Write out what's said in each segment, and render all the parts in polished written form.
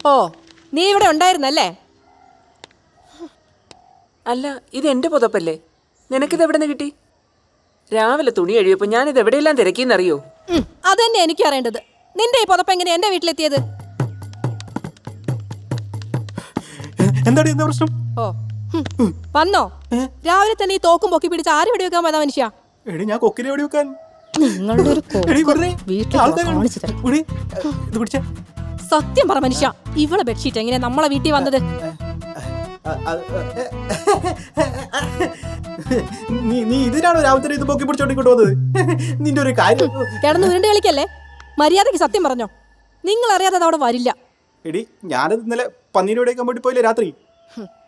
ഓ, നീ ഇവിടെ ഉണ്ടായിരുന്നല്ലേ? അല്ല, ഇത് എന്റെ പുതപ്പല്ലേ? നിനക്കിത് എവിടെ നിന്ന് കിട്ടി? രാവിലെ തുണി കഴിയപ്പോ ഞാനിത് എവിടെയെല്ലാം തിരക്കിന്നറിയോ? അത് തന്നെ എനിക്ക് അറിയേണ്ടത്. നിന്റെ ഈ പുതപ്പ് എങ്ങനെ എന്റെ വീട്ടിലെത്തിയത്? എന്താടി എന്താ പ്രശ്നം? ഓ, വന്നോ? രാവിലെ തന്നെ ഈ തോക്കും പൊക്കി പിടിച്ച് ആര് വെടിവെക്കാൻ വന്ന മനുഷ്യ? എടി ഞാൻ കൊക്കിനെ എവിടെ വെക്കാൻ? നിങ്ങളുടെ ഒരു സത്യം പറ മനുഷ്യ, ഇവളെ ബെഡ്ഷീറ്റ് എങ്ങനെ നമ്മളെ വീട്ടിൽ വന്നത്? നീ ഇതിനാണോ രാവിലെ ഇത് പൊക്കി പിടിച്ചോണ്ടിങ്ങോട്ട് വന്നത്? നിന്റെ ഒരു കാര്യം കിടന്ന് ഉരുണ്ട് കളിക്കല്ലേ? മര്യാദക്ക് സത്യം പറഞ്ഞോ. നിങ്ങൾ അറിയാതെ അത് അവിടെ വരില്ല. എടി ഞാനത് ഇന്നലെ പന്നീനെ എവിടേക്കാൻ വേണ്ടി പോയില്ലേ രാത്രി?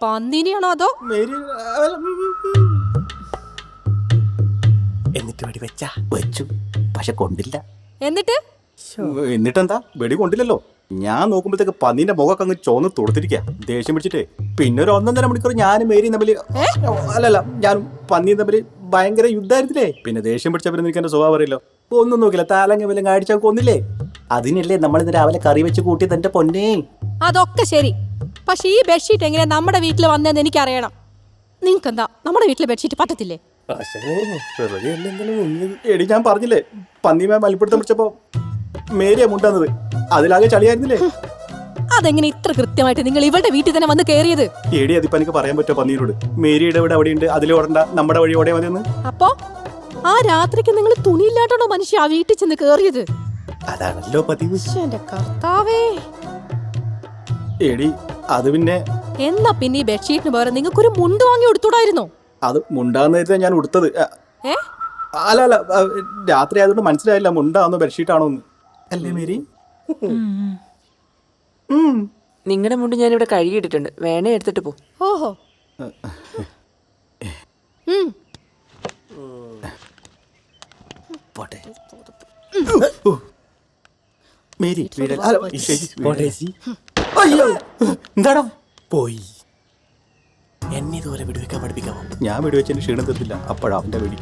പന്നീനെയാണോ അതോ എന്നിട്ട് വെടി വെച്ചു, പക്ഷെ കൊണ്ടില്ല. എന്നിട്ടെന്താ? വെടി കൊണ്ടില്ലല്ലോ. ഞാൻ നോക്കുമ്പോഴത്തേക്ക് പന്നീന്റെ മുഖമൊക്കെ അങ്ങ് ചോന്ന് തൊടുത്തിരിക്കുക, ദേഷ്യം പിടിച്ചിട്ട്. പിന്നെ ഒരു 1.5 മണിക്കൂർ ഞാനും മേരിയും തമ്മിൽ ഞാനും പന്നിയും തമ്മിൽ ഭയങ്കര യുദ്ധമായിരുന്നില്ലേ. പിന്നെ ദേഷ്യം പിടിച്ചവരെ എനിക്ക് എന്റെ സ്വഭാവം അറിയില്ലോ. ഒന്നും നോക്കില്ല, താലങ്ങ വിലങ്ങ അടിച്ചാൽ കൊന്നില്ലേ. അതിനല്ലേ നമ്മൾ ഇന്ന് രാവിലെ കറി വെച്ച് കൂട്ടിയത് എന്റെ പൊന്നേ. അതൊക്കെ ശരി, പക്ഷെ ഈ ബെഡ്ഷീറ്റ് എങ്ങനെ നമ്മുടെ വീട്ടിൽ വന്നതെന്ന് എനിക്കറിയണം. നിങ്ങൾക്ക് എന്താ നമ്മുടെ വീട്ടിലെ ബെഡ്ഷീറ്റ് പറ്റത്തില്ലേ? എടി ഞാൻ പറഞ്ഞില്ലേ, പന്നിമേ മലപ്പിടുത്തം പിടിച്ചപ്പോ മേരിയാ മുണ്ടാന്നത്, അതിലാകെ ചളിയായിരുന്നില്ലേ. അതെങ്ങനെ ഇത്ര കൃത്യമായിട്ട് നിങ്ങൾ ഇവളുടെ വീട്ടിൽ തന്നെ വന്ന് കയറിയത്? എടി അതിപ്പോ എനിക്ക് പറയാൻ പറ്റുമോ പന്നീരോട്? മേരിയുടെ ഇവിടെ അവിടെയുണ്ട്, അതിൽ ഓടണ്ട, നമ്മുടെ വഴി ഓടേ മതിയെന്ന്. അപ്പോ ആ രാത്രിക്ക് നിങ്ങൾ തുണിയില്ലാട്ടോ മനുഷ്യ ആ വീട്ടിൽ ചെന്ന് കേറിയത്? അതാണല്ലോ പതിവ്. എന്റെ കർത്താവേ. എടി അത് പിന്നെ എന്നാ പിന്നെ ഈ ബെഡ്ഷീറ്റിന് പകരം നിങ്ങൾക്കൊരു മുണ്ട് വാങ്ങി കൊടുത്തൂടായിരുന്നോ? അത് മുണ്ടാന്ന് ഞാൻ ഉടുത്തത്. അല്ല രാത്രി ആയതുകൊണ്ട് മനസ്സിലായില്ല മുണ്ടാന്നോ ബെഡ്ഷീറ്റാണോന്ന്. അല്ലേ മേരി? നിങ്ങളുടെ മുണ്ട് ഞാനിവിടെ കഴുകിയിട്ടിട്ടുണ്ട്, വേണേ എടുത്തിട്ട് പോ. ഓഹോ. പോട്ടെ മേരി. എന്താടാ പോയി എന്നെ ഇതുപോലെ വെടിവെക്കാൻ പഠിപ്പിക്കാമോ? ഞാൻ വെടിവെച്ചതിന് ക്ഷീണം തീർത്തില്ല, അപ്പോഴാ അവന്റെ വെടി.